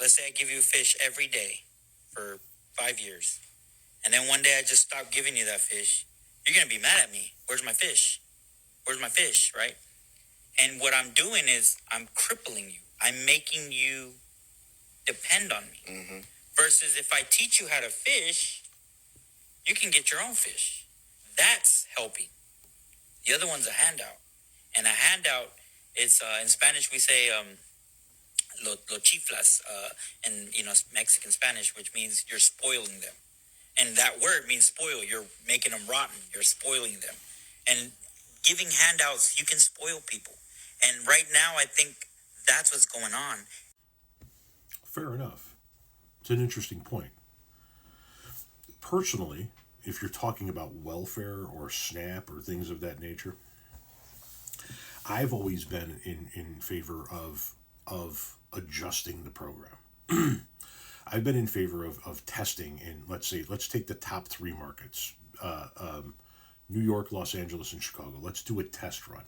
let's say I give you a fish every day for 5 years, and then one day I just stop giving you that fish, you're going to be mad at me. Where's my fish? Where's my fish, right? And what I'm doing is I'm crippling you. I'm making you depend on me. Mm-hmm. Versus if I teach you how to fish, you can get your own fish. That's helping. The other one's a handout. And a handout is, in Spanish we say, lo chiflas, in Mexican Spanish, which means you're spoiling them. And that word means spoil. You're making them rotten. You're spoiling them. And giving handouts, you can spoil people. And right now, I think that's what's going on. Fair enough. It's an interesting point. Personally, if you're talking about welfare or SNAP or things of that nature, I've always been in favor of adjusting the program. I've been in favor of testing in, let's take the top 3 markets, New York, Los Angeles, and Chicago. Let's do a test run.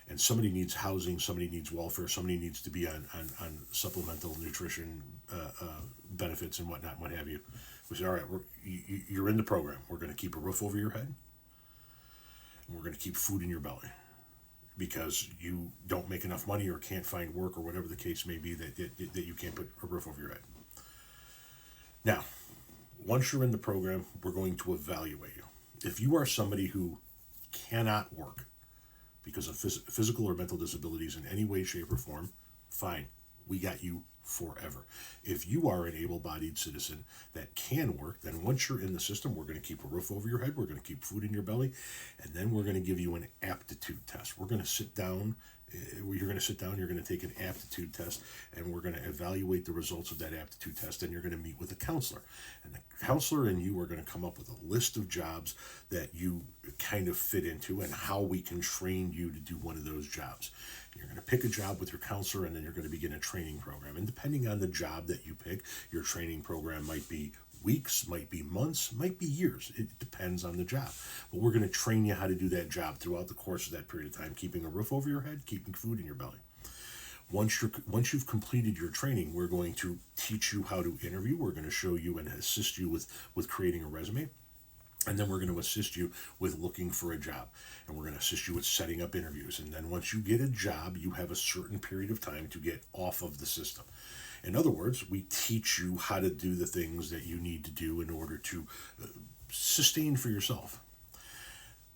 And somebody needs housing, somebody needs welfare, somebody needs to be on supplemental nutrition benefits and whatnot, what have you. We say, all right, you're in the program. We're going to keep a roof over your head, and we're going to keep food in your belly, because you don't make enough money or can't find work or whatever the case may be that you can't put a roof over your head. Now, once you're in the program, we're going to evaluate you. If you are somebody who cannot work because of physical or mental disabilities in any way, shape, or form, fine, we got you forever. If you are an able-bodied citizen that can work, then once you're in the system, we're going to keep a roof over your head, we're going to keep food in your belly, and then we're going to give you an aptitude test. We're going to sit down, you're going to take an aptitude test, and we're going to evaluate the results of that aptitude test, and you're going to meet with a counselor. And the counselor and you are going to come up with a list of jobs that you kind of fit into and how we can train you to do one of those jobs. You're going to pick a job with your counselor, and then you're going to begin a training program. And depending on the job that you pick, your training program might be weeks, might be months, might be years. It depends on the job. But we're going to train you how to do that job throughout the course of that period of time, keeping a roof over your head, keeping food in your belly. Once you've completed your training, we're going to teach you how to interview. We're going to show you and assist you with creating a resume. And then we're going to assist you with looking for a job. And we're going to assist you with setting up interviews. And then once you get a job, you have a certain period of time to get off of the system. In other words, we teach you how to do the things that you need to do in order to sustain for yourself.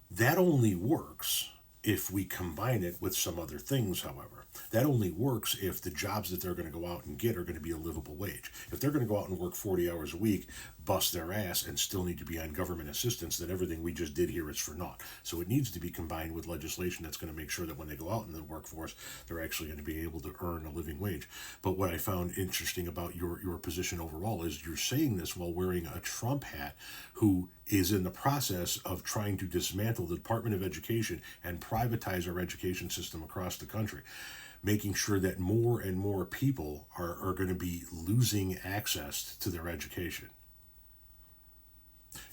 That only works if we combine it with some other things, however. That only works if the jobs that they're going to go out and get are going to be a livable wage. If they're going to go out and work 40 hours a week, bust their ass, and still need to be on government assistance, then everything we just did here is for naught. So it needs to be combined with legislation that's going to make sure that when they go out in the workforce, they're actually going to be able to earn a living wage. But what I found interesting about your position overall is you're saying this while wearing a Trump hat, who is in the process of trying to dismantle the Department of Education and privatize our education system across the country, making sure that more and more people are going to be losing access to their education.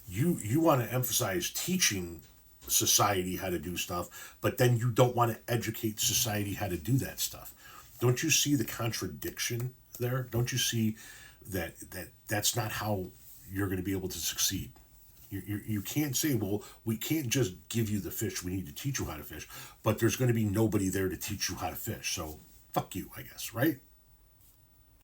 You want to emphasize teaching society how to do stuff, but then you don't want to educate society how to do that stuff. Don't you see the contradiction there? Don't you see that that's not how you're going to be able to succeed? You can't say, well, we can't just give you the fish, we need to teach you how to fish, but there's going to be nobody there to teach you how to fish, so fuck you, I guess, right?